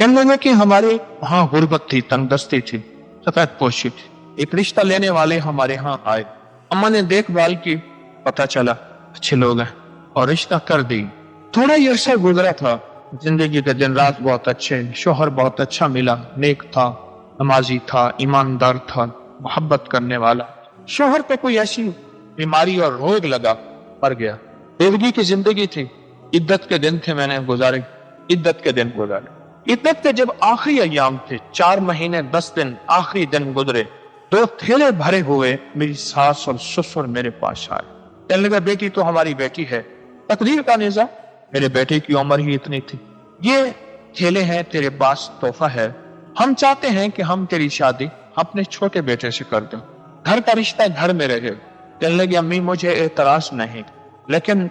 कहने लगे कि हमारे वहाँ गुर्बत थी, तंगदस्ती थी, सफेद पोशी थी। एक रिश्ता लेने वाले हमारे यहाँ आए, अम्मा ने देखभाल की, पता चला अच्छे लोग हैं और रिश्ता कर दी। थोड़ा ही अरसा गुजरा था, जिंदगी के दिन रात बहुत अच्छे, शोहर बहुत अच्छा मिला, नेक था, नमाजी था, ईमानदार था, मोहब्बत करने वाला। शोहर पे कोई ऐसी बीमारी और रोग लगा, मर गया। बेवगी की जिंदगी थी, इद्दत के दिन थे, मैंने गुजारे, इद्दत के दिन गुजारे। इद्दत के जब आखिरी अय्याम थे, 4 महीने 10 दिन आखिरी दिन गुजरे, 2 थैले भरे हुए मेरी सास और ससुर मेरे पास आए। कहने लगा बेटी तो हमारी बेटी है, तकदीर का निज़ाम, मेरे बेटे की उम्र ही इतनी थी, ये थैले हैं तेरे पास, तोहफा है, हम चाहते हैं कि हम तेरी शादी अपने छोटे बेटे से कर दें, घर का रिश्ता घर में रहे। कहने लगी अम्मी मुझे एतराज नहीं, लेकिन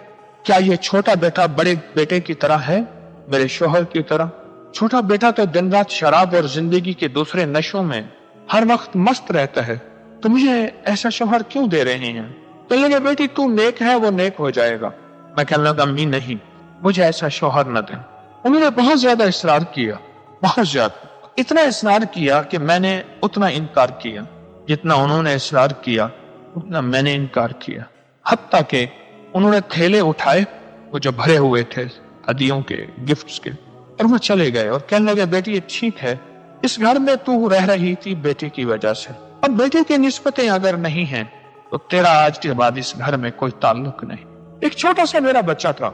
क्या ये छोटा बेटा बड़े बेटे की तरह है, मेरे शोहर की तरह? छोटा बेटा तो दिन रात शराब और जिंदगी के दूसरे नशों में हर वक्त मस्त रहता है, तो मुझे ऐसा शोहर क्यों दे रहे हैं? कहने लगे बेटी तू नेक है, वो नेक हो जाएगा। मैं कहने लगा अम्मी नहीं, मुझे ऐसा शोहर न दें। उन्होंने बहुत ज्यादा इसरार किया, बहुत ज्यादा, इतना इसरार किया कि मैंने उतना इनकार किया, जितना उन्होंने इसरार किया उतना मैंने इनकार किया। हत्ता के उन्होंने थैले उठाए, वो जो भरे हुए थे हदियों के, गिफ्ट्स के, और वो चले गए और कहने लगे बेटी ये ठीक है, इस घर में तू रह रही थी बेटे की वजह से, अब बेटे की निस्बतें अगर नहीं हैं तो तेरा आज के बाद इस घर में कोई ताल्लुक नहीं। एक छोटा सा मेरा बच्चा था,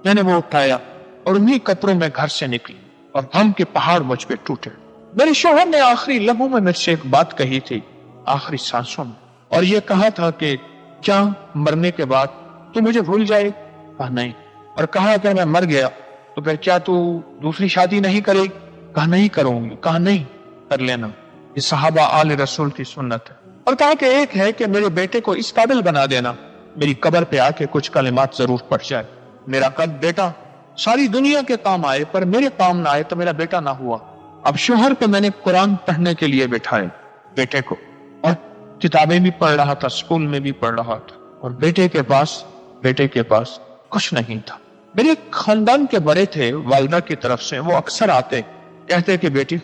मैंने वो उठाया और उन्हीं कपड़ों में घर से निकली और गम के पहाड़ मुझ पे टूटे। मेरे शोहर ने आखिरी लम्हों में मुझसे एक बात कही थी, आखिरी सांसों में, और ये कहा था कि क्या मरने के बाद तू मुझे भूल जाए? कहा नहीं। और कहा अगर मैं मर गया तो फिर क्या तू दूसरी शादी नहीं करेगी? कहा नहीं करूंगी। कहा नहीं, कर लेना, ये सहाबा आले रसूल की सुन्नत है। और कहा कि एक है कि मेरे बेटे को इस काबिल बना देना, मेरी कब्र पे आके कुछ कलिमात जरूर पढ़ जाए, मेरा कल बेटा सारी दुनिया के काम आए पर मेरे काम ना आए तो मेरा बेटा ना हुआ। अब शोहर को मैंने कुरान पढ़ने के लिए बिठाए, बेटे को, और किताबें भी पढ़ रहा था, स्कूल में भी पढ़ रहा था, और बेटे के पास कुछ नहीं था। मेरे खानदान के बड़े थे वालिदा की तरफ से, वो अक्सर आते, कहते कि बेटी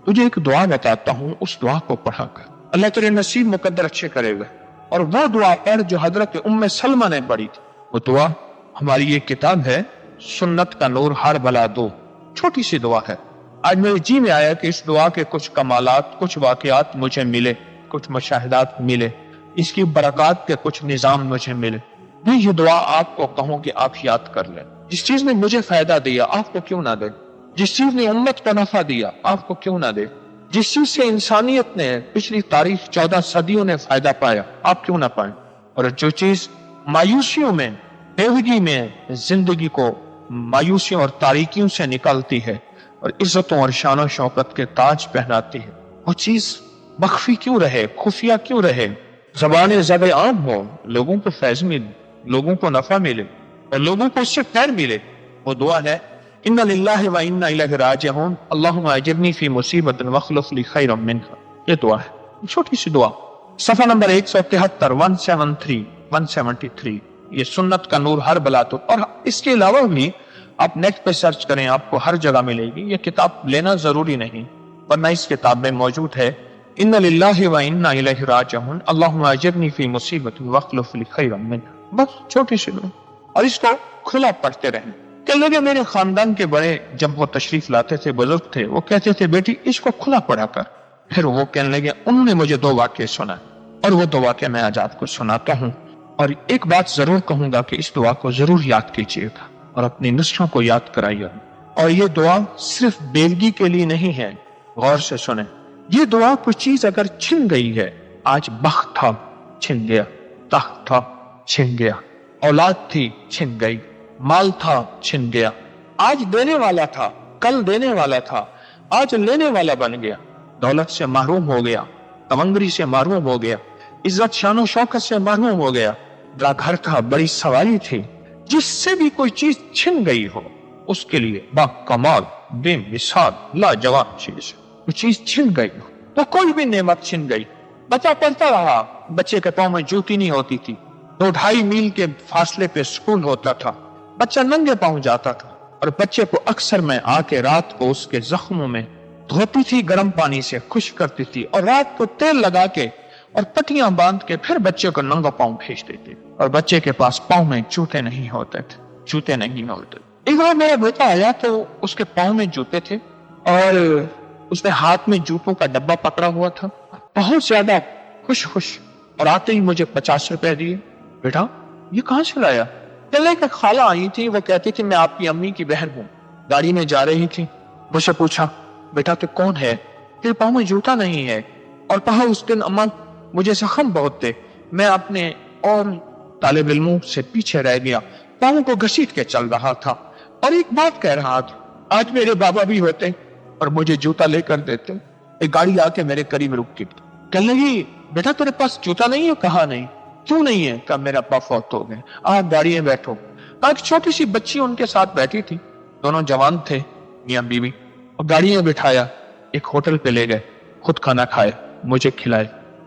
तुझे एक दुआ बताता हूँ, उस दुआ को पढ़ा कर, अल्लाह तेरे नसीब मुकद्दर अच्छे करेगा। और वो दुआ पढ़ जो हजरत उम्मे सलमा ने पढ़ी थी, वो दुआ हमारी ये किताब है सुन्नत का नूर हर बला दो, छोटी सी दुआ है। आज मेरे जी में आया कि इस दुआ के कुछ कमालात, कुछ वाकयात मुझे मिले, कुछ मुशाहिदात मिले, इसकी बरकत के कुछ निजाम मुझे मिले। मैं ये दुआ आपको कहूँ कि आप याद कर लें। जिस चीज ने मुझे फायदा दिया आपको क्यों ना दे, जिस चीज ने उम्मत को नफा दिया आपको क्यों ना दे, जिस चीज से इंसानियत ने पिछली तारीख 14 सदियों ने फायदा पाया आप क्यों ना पाए। और जो चीज मायूसियों में, बेवजही में जिंदगी को मायूसियों और तारीकियों से निकालती है और इज्जतों और शान शौकत के ताज पहनाती है, वो चीज मख्फी क्यों रहे, खुफिया क्यों रहे, ज़बान ज़ब आम हो, लोगों को फैज़ मिले, लोगों को नफा मिले और लोगों को उससे खैर मिले। वो दुआ है इन्ना लिल्लाहि व इन्ना इलैहि राजिऊन, अल्लाहुम्मा अजिरनी फी मुसीबतिन वख्लुफ ली खैरम मिनहा। ये दुआ है, छोटी सी दुआ, सफा नंबर 173 173, ये सुन्नत का नूर हर बला तो। और इसके अलावा भी आप नेट पे सर्च करें, आपको हर जगह मिलेगी। ये किताब लेना जरूरी नहीं, वरना इस किताब में मौजूद है इन्ना लिल्लाहि व इन्ना इलैहि राजिऊन, अल्लाहुम्मा अजिरनी फी मुसीबतिन वख्लुफ ली खैरम मिनहा। बस छोटी सी दुआ, और इसको खुला पढ़ते रहें। कई लोग मेरे खानदान के बड़े जब वो तशरीफ लाते थे, बुजुर्ग थे, वो कहते थे बेटी इसको खुला पढ़ा कर। फिर वो कहने लगे, उन्होंने मुझे 2 वाक्य सुना और वो 2 वाक्य मैं आज आपको सुनाता हूँ। और एक बात जरूर कहूंगा कि इस दुआ को जरूर याद कीजिएगा और अपनी नस्लों को याद कराइए। और ये दुआ सिर्फ बेलगी के लिए नहीं है, गौर से सुने। ये दुआ कोई चीज अगर छिन गई है, आज बख्त था छिन गया, तख्त था छिन गया, औलाद थी छिन गई, माल था छिन गया, आज देने वाला था, कल देने वाला था, आज लेने वाला बन गया, दौलत से महरूम हो गया, तमंगरी से महरूम हो गया, इज्जत शानो शौकत से महरूम हो गया, बड़ा घर था, बड़ी सवारी थी, जिससे भी कोई चीज छिन गई हो उसके लिए बा कमाल, बेमिसाल, लाजवाब चीज, वो चीज छिन गई हो तो कोई भी नेमत छिन गई। बच्चा पढ़ता रहा, बच्चे के पाँव में जूती नहीं होती थी, 2-2.5 मील के फासले पे स्कूल होता था, बच्चा नंगे पाँव जाता था, और बच्चे को अक्सर मैं आके रात को उसके जख्मों में धोती थी, गर्म पानी से खुश्क करती थी और रात को तेल लगा के और पट्टियां बांध के फिर बच्चे को नंगा पांव भेज देती। और बच्चे के पास पांव में जूते नहीं होते थे, जूते नहीं होते। एक बार मेरा बेटा आया तो उसके पांव में जूते थे और उसने हाथ में जूतों का डब्बा पकड़ा हुआ था, बहुत ज्यादा खुश और आते ही मुझे 50 रुपए दिए। बेटा ये कहाँ से लाया? चले कि खाला आई थी, वो कहती थी मैं आपकी अम्मी की बहन हूँ, गाड़ी में जा रही थी। मुझसे पूछा बेटा तू कौन है, तेरे पाँव में जूता नहीं है। और कहा उस दिन अम्मा मुझे जख्म बहुत थे, मैं अपने और तालिब इल्मों से पीछे रह गया, पाँव को घसीट के चल रहा था और एक बात कह रहा था, आज मेरे बाबा भी होते और मुझे जूता लेकर देते। एक गाड़ी आके मेरे करीब रुक गई, कहने लगी बेटा तेरे पास जूता नहीं है? कहा नहीं। क्यों नहीं है? कहा मेरा अब्बा फौत हो गए, आप गाड़ी में बैठो। एक छोटी सी बच्ची उनके साथ बैठी थी, दोनों जवान थे मियां बीवी, और गाड़ी में बिठाया, एक होटल पे ले गए, खुद खाना खाए, मुझे खिलाए,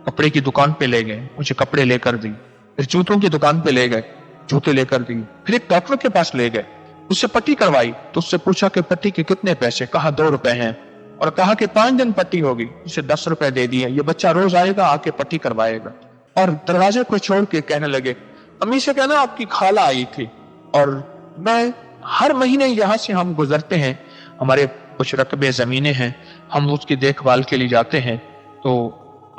कपड़े की दुकान पे ले गए, मुझे कपड़े लेकर दिए, फिर जूतों की दुकान पे ले गए, जूते लेकर दिए, फिर एक डॉक्टर के पास ले गए, उससे पट्टी करवाई तो उससे पूछा कि पट्टी के कितने पैसे? कहा 2 रुपए हैं, और कहा कि 5 दिन पट्टी होगी, उसे 10 रुपए दे दिए, ये बच्चा रोज आएगा आके पट्टी करवाएगा। और दरवाजे को छोड़ के कहने लगे अम्मी से कहना आपकी खाला आई थी और मैं हर महीने यहाँ से हम गुजरते हैं, हमारे कुछ रकबे जमीनें हैं, हम उसकी देखभाल के लिए जाते हैं, तो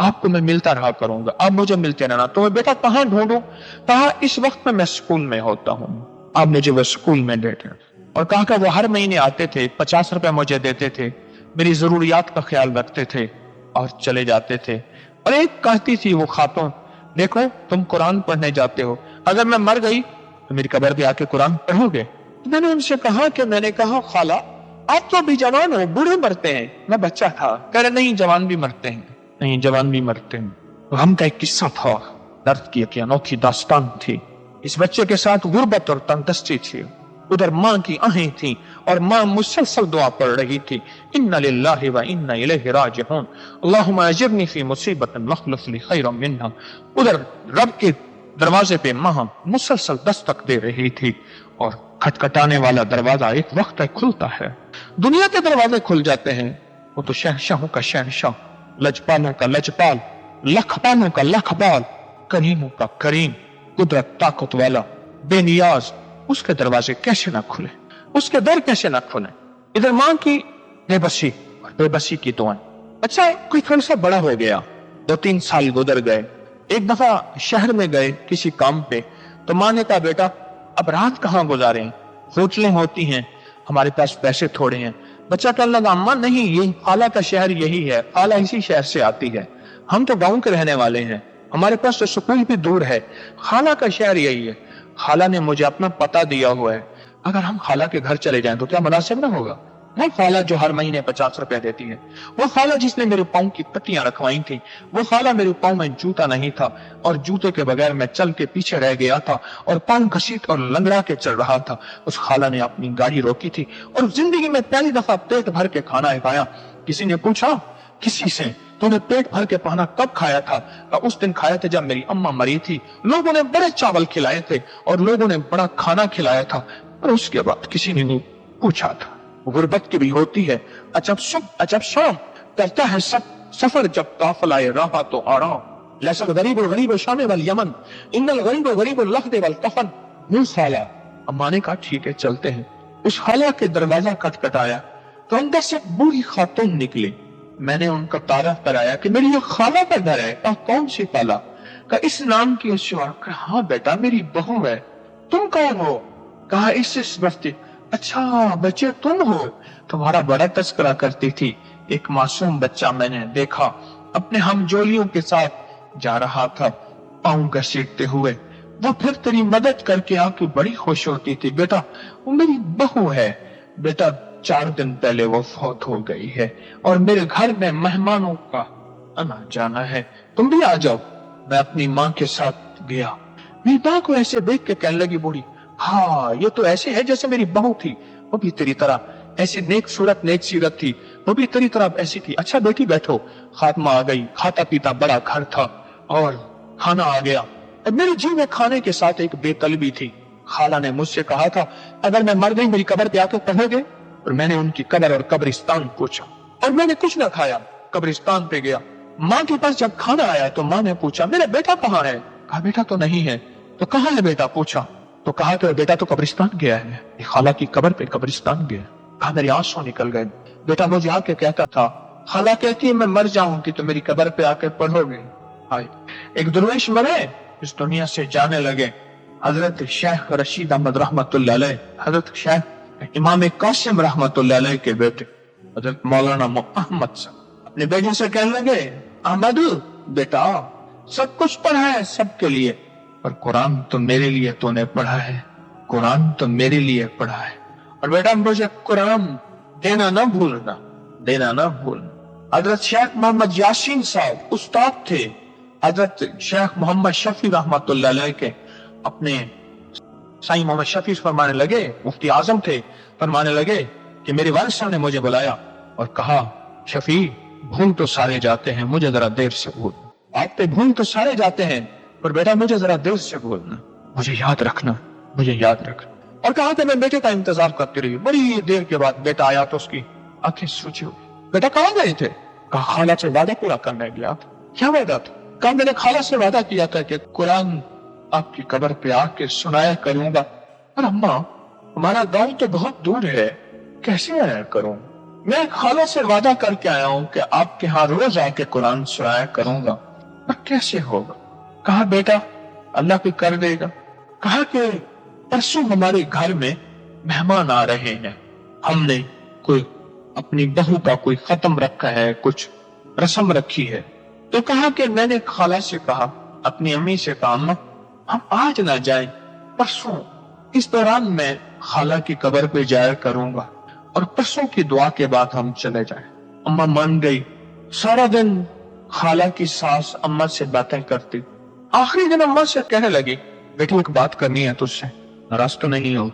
आपको मैं मिलता रहा करूंगा, आप मुझे मिलते रहना। तो मैं बेटा कहाँ ढूंढूं? कहा इस वक्त में मैं स्कूल में होता हूँ, आप मुझे वो स्कूल में देते। और कहा कि वो हर महीने आते थे, 50 रुपए मुझे देते थे, मेरी जरूरियात का ख्याल रखते थे और चले जाते थे। और एक कहती थी वो खातून, देखो तुम कुरान पढ़ने जाते हो, अगर मैं मर गई तो मेरी कब्र पे आके कुरान पढ़ोगे? मैंने उनसे कहा कि मैंने कहा खाला आप तो अभी जवान हो, बूढ़े मरते हैं, मैं बच्चा था। कह रहे नहीं जवान भी मरते हैं, नहीं जवान भी मरते हैं। तो हम का एक किस्सा था, दर्द की अनोखी दास्तान थी। इस बच्चे के साथ गुर्बत और तंदुरुस्ती थी, उधर माँ की आहें थी और माँ मुसलसल दुआ पढ़ रही थी, इन्ना लिल्लाहि व इन्ना इलैहि राजिऊन, अल्लाहुम्मा अजिरनी फी मुसीबतिन वख्लुफ ली खैरम मिन्हा। उधर रब के दरवाजे पे माँ मुसलसल दस्तक दे रही थी और खटखटाने वाला दरवाजा एक वक्त तक खुलता है। दुनिया के दरवाजे खुल जाते हैं, वो तो शहंशाहों का शहंशाह, लजपालों का लजपाल, लखपालों का लखपाल, करीमों का करीम, कुदरत ताकत वाला, बेनियाज, उसके दरवाजे कैसे ना खुले, उसके दर कैसे ना खुले। इधर माँ की बेबसी और बेबसी की दुआएं। अच्छा कोई थोड़ा सा बड़ा हो गया, 2-3 साल गुजर गए, एक दफा शहर में गए किसी काम पे, तो माँ ने कहा बेटा अब रात कहाँ गुजारें, होटलें होती हैं, हमारे पास पैसे थोड़े हैं। बच्चा कहने लगा अम्मा नहीं, ये खाला का शहर यही है, खाला इसी शहर से आती है, हम तो गाँव के रहने वाले हैं, हमारे पास तो स्कूल भी दूर है, खाला का शहर यही है। खाला ने मुझे अपना पता दिया हुआ है, अगर हम खाला के घर चले जाएं तो क्या मुनासिब ना होगा? वो खाला जो हर महीने 50 रुपए देती है, वो खाला जिसने मेरे पाँव की पट्टियां रखवाई थी, वो खाला मेरे पाँव में जूता नहीं था और जूते के बगैर मैं चल के पीछे रह गया था और पाँव घसीट और लंगड़ा के चल रहा था। उस खाला ने अपनी गाड़ी रोकी थी और जिंदगी में पहली दफा पेट भर के खाना खाया। किसी ने पूछा किसी से तूने पेट भर के खाना कब खाया था? उस दिन खाया था जब मेरी अम्मा मरी थी, लोगों ने बड़े चावल खिलाए थे और लोगों ने बड़ा खाना खिलाया था। और उसके बाद किसी ने नहीं पूछा था। गुर्बत की भी होती है, अजब सुबह अजब शाम, करता है सब सफर जब काफिला राह तो आराम। लैसल गरीब गरीब शाम वल यमन, इन्नल गरीब गरीब लफ्द वल कफन। मुंह खाला। अम्मा ने कहा ठीक है चलते हैं। उस खाला के दरवाजा खटखटाया तो अंदर से बूढ़ी खातून निकली। मैंने उनका तारफ कराया कि मेरी ये खाला का घर है। कहा कौन सी खाला? कहा इस नाम की अश्वा। कहा हाँ बेटा मेरी बहू है। तुम कौन हो? कहा इस बस्ती। अच्छा बच्चे तुम हो, तुम्हारा बड़ा तस्करा करती थी। एक मासूम बच्चा मैंने देखा अपने हमजोलियों के साथ जा रहा था पाँव घसीटते हुए, वो फिर तेरी मदद करके आके बड़ी खुश होती थी। बेटा वो मेरी बहू है। बेटा 4 दिन पहले वो फौत हो गई है और मेरे घर में मेहमानों का आना जाना है, तुम भी आ जाओ। मैं अपनी माँ के साथ गया। मेरी माँ को ऐसे देख के कहने लगी बूढ़ी, हाँ ये तो ऐसे है जैसे मेरी बहू थी, वो भी तेरी तरह ऐसी नेक सूरत नेक सीरत थी, वो भी तेरी तरह ऐसी थी। अच्छा बेटी बैठो। खात्मा आ गई, खाता पीता बड़ा घर था और खाना आ गया। अब मेरे जी में खाने के साथ एक बेतलबी थी। खाला ने मुझसे कहा था अगर मैं मर गई मेरी कब्र पे आकर पढ़ोगे। और मैंने उनकी कब्र और कब्रिस्तान पूछा और मैंने कुछ ना खाया, कब्रिस्तान पे गया। माँ के पास जब खाना आया तो माँ ने पूछा मेरा बेटा कहाँ है? कहा बेटा तो नहीं है। तो कहाँ है बेटा? पूछा तो कहा कि बेटा तो कब्रिस्तान गया है, खाला की कब्र पे कब्रिस्तान गया। कहा मेरे आंसू निकल गए। बेटा मुझे आके कहता था खाला कहती है मैं मर जाऊंगी तो मेरी कब्र पे आके पढ़ोगे। हाय, एक दरवेश मरे इस दुनिया से जाने लगे, हजरत शेख रशीद अहमद रहमतुल्लाह अलैह, हजरत शेख इमाम कासिम रहमतुल्लाह अलैह के बेटे हजरत मौलाना मोहम्मद साहब अपने बेटे से कहने लगे अहमद बेटा सब कुछ पढ़ा है सबके लिए, पर कुरान तो मेरे लिए तूने पढ़ा है, कुरान तो मेरे लिए पढ़ा है। और बेटा मुझे कुरान देना ना भूलना, देना ना भूलना। हजरत शेख मोहम्मद यासीन साहब उस्ताद थे हजरत शेख मोहम्मद शफी रहमतुल्लाह अलैह के, अपने साईं मोहम्मद शफी फरमाने लगे, मुफ्ती आजम थे, फरमाने लगे कि मेरे वालिद साहब ने मुझे बुलाया और कहा शफी भूल तो सारे जाते हैं, मुझे जरा देर से भूल। आप पे भूल तो सारे जाते हैं पर बेटा मुझे जरा देर से भूलना, मुझे याद रखना, मुझे याद रखना। और कहा था मैं बेटे का इंतजार करती रही। बड़ी देर के बाद बेटा आया तो उसकी आंखें सूजी हुई। बेटा कहाँ गए थे? कहा खाला से वादा पूरा करने गया था। क्या वादा था? कहा मैंने खाला से वादा किया था कि कुरान आपकी कब्र पे आके सुनाया करूंगा। और अम्मा हमारा गांव तो बहुत दूर है, कैसे आया करूं? मैं खाला से वादा करके आया हूं कि आपके यहाँ रोज आके कुरान सुनाया करूंगा, पर कैसे होगा? कहा बेटा अल्लाह भी कर देगा। कहा कि परसों हमारे घर में मेहमान आ रहे हैं, हमने कोई अपनी बहू का कोई खत्म रखा है, कुछ रस्म रखी है। तो कहा कि मैंने खाला से कहा, अपनी अम्मी से कहा अम्मा हम आज ना जाएं, परसों इस दौरान मैं खाला की कब्र पे जाया करूंगा और परसों की दुआ के बाद हम चले जाएं। अम्मा मान गई। सारा दिन खाला की सास अम्मा से बातें करती। आखिरी दिन अम्मा से कहने लगी बेटी एक बात करनी है तुझसे, नाराज तो नहीं हो?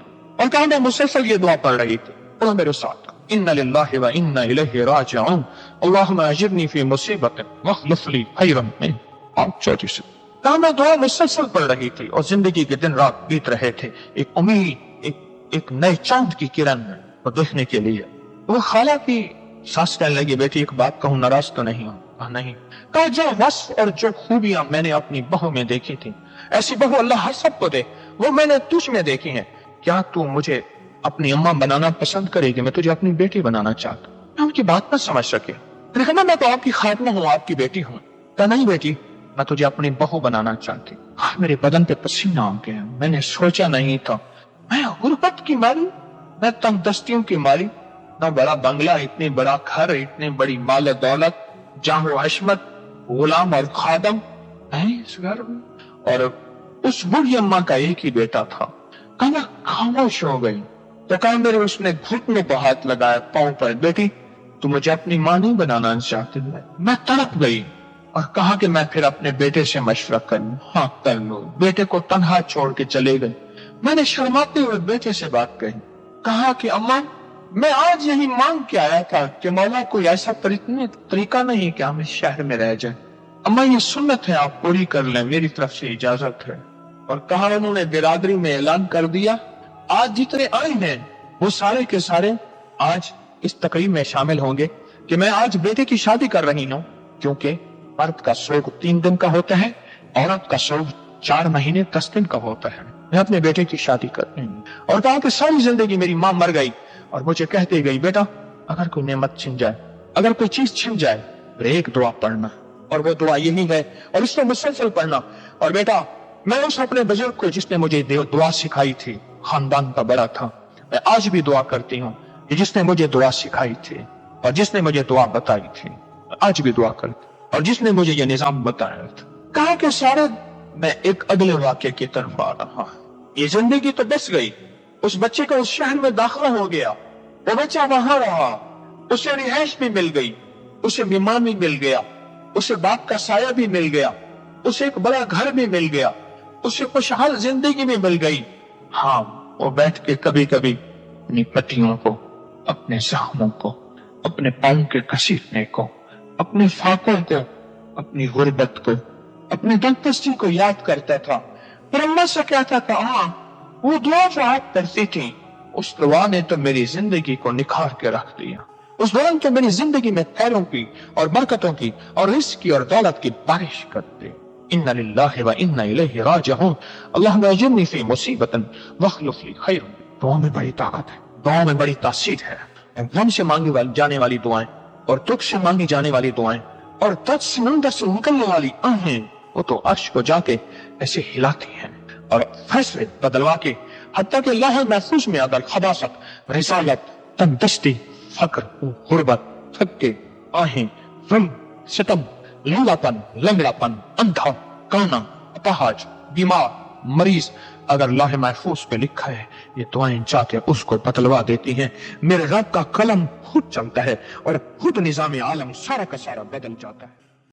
और कहा मैं मुसलसल ये दुआ पढ़ रही थी, पढ़ो मेरे साथ, इन्ना लिल्लाहि व इन्ना इलैहि राजिऊन अल्लाहुम्मा अजिरनी फी मुसीबती वख्लिफ ली खैरन मिन्हा। आप चौथी से कहा मैं दुआ मुसलसल पढ़ रही थी और जिंदगी के दिन रात बीत रहे थे एक उम्मीद, एक नए चांद की किरण को देखने के लिए। वो खाला की सास कहने लगी बेटी एक बात कहूं, नाराज तो नहीं हो? कहा नहीं। कहा जो वस्फ और जो खूबियां मैंने अपनी बहू में देखी थी ऐसी बहू अल्लाह हर सबको दे, वो मैंने तुझ में देखी है। क्या तू मुझे अपनी अम्मा बनाना पसंद करेगी? मैं तुझे अपनी बेटी बनाना चाहता। मैं उनकी बात न समझ सके, लेकिन मैं तो आपकी खातमा हूँ, आपकी बेटी हूँ। कहा नहीं बेटी मैं तुझे अपनी बहू बनाना चाहती। मेरे बदन पे पसीना आ गया, मैंने सोचा नहीं था। मैं गुर्बत की मारी, मैं तंगदस्तियों की मारी, ना बड़ा बंगला, इतनी बड़ा घर, इतनी बड़ी माल दौलत, जाहो हशमत, गुलाम और खादम है इस घर में। और उस बूढ़ी अम्मा का एक ही बेटा था। कहा मैं खामोश हो गई। तो कहा मेरे उसने घुटने पर हाथ लगाया, पांव पर, बेटी तू मुझे अपनी मां नहीं बनाना चाहती? मैं तड़प गई और कहा कि मैं फिर अपने बेटे से मशवरा कर लूं। हाँ कर लो। बेटे को तन्हा छोड़ के चले गए। मैंने शर्माते हुए बेटे से बात कही, कहा कि अम्मा मैं आज यही मांग के आया था कि मौला कोई ऐसा तरीका नहीं कि हम इस शहर में रह जाए। अम्मा ये सुन्नत है, आप पूरी कर लें, मेरी तरफ से इजाजत है। और कहा उन्होंने बिरादरी में ऐलान कर दिया आज जितने आए हैं वो सारे के सारे आज इस तकरीब में शामिल होंगे कि मैं आज बेटे की शादी कर रही हूँ, क्योंकि मर्द का सोग 3 दिन का होता है, औरत का सोग 4 महीने 10 दिन का होता है। मैं अपने बेटे की शादी कर रही हूँ। और कहा कि सारी जिंदगी मेरी माँ मर गई और मुझे कहती गई बेटा अगर कोई नेमत छिन जाए, अगर कोई चीज छिन जाए तो एक दुआ पढ़ना, और वो दुआ यही है और इसको मुसलसल पढ़ना। और बेटा मैं उस अपने बुजुर्ग को जिसने मुझे दुआ सिखाई थी, खानदान का बड़ा था, मैं आज भी दुआ करती हूँ कि जिसने मुझे दुआ सिखाई थी और जिसने मुझे दुआ बताई थी, आज भी दुआ करती, और जिसने मुझे ये निजाम बताया था। कहा कि सारे मैं एक अगले वाक्य की तरफ आ रहा। ये जिंदगी तो बस गई, उस बच्चे को उस शहर में दाखिला हो गया, वो बच्चा वहां रहा, उसे रिहाइश भी मिल गई, उसे बीमा भी मिल गया, उसे बाप का साया भी मिल गया, उसे एक बड़ा घर भी मिल गया, उसे खुशहाल जिंदगी भी मिल गई। हाँ वो बैठ के कभी कभी अपनी पतियों को, अपने जख्मों को, अपने पांव के घसीटने को, अपने फाकों को, अपनी गुर्बत को, अपनी दंतस्ती को याद करता था। फिर अम्मा से कहता था हाँ وہ دعا جو آپ کرتی تھی اس دعا نے تو میری زندگی کو نکھار کے رکھ دیا. اس دعا نے تو میری زندگی میں خیروں کی اور برکتوں کی اور رزق کی اور دولت کی بارش کر دی. ان للہ و انا الیہ راجعون. اللہم اجرنی فی مصیبت واخلف لی خیر. دعا میں بڑی طاقت ہے, دعا میں بڑی تاثیر ہے. غم سے مانگی جانے والی دعائیں اور دکھ سے مانگی جانے والی دعائیں اور تج سمندر سے نکلنے والی آہیں وہ تو عرش کو جا کے ایسے ہلاتی ہیں اور فیصلے بدلوا کے, حتیٰ کہ لوح محفوظ میں اگر خباثت, رسالت, تندرستی, فقر, غربت, تھکے, آہیں, غم, ستم, لولا پن, لنگڑا پن, اندھا, کانا, اپاہج, بیمار, مریض, اگر لوح محفوظ پہ لکھا ہے یہ دعائیں جا کے اس کو بتلوا دیتی ہیں. میرے رب کا قلم خود چلتا ہے اور خود نظام عالم سارا کا سارا بدل جاتا ہے.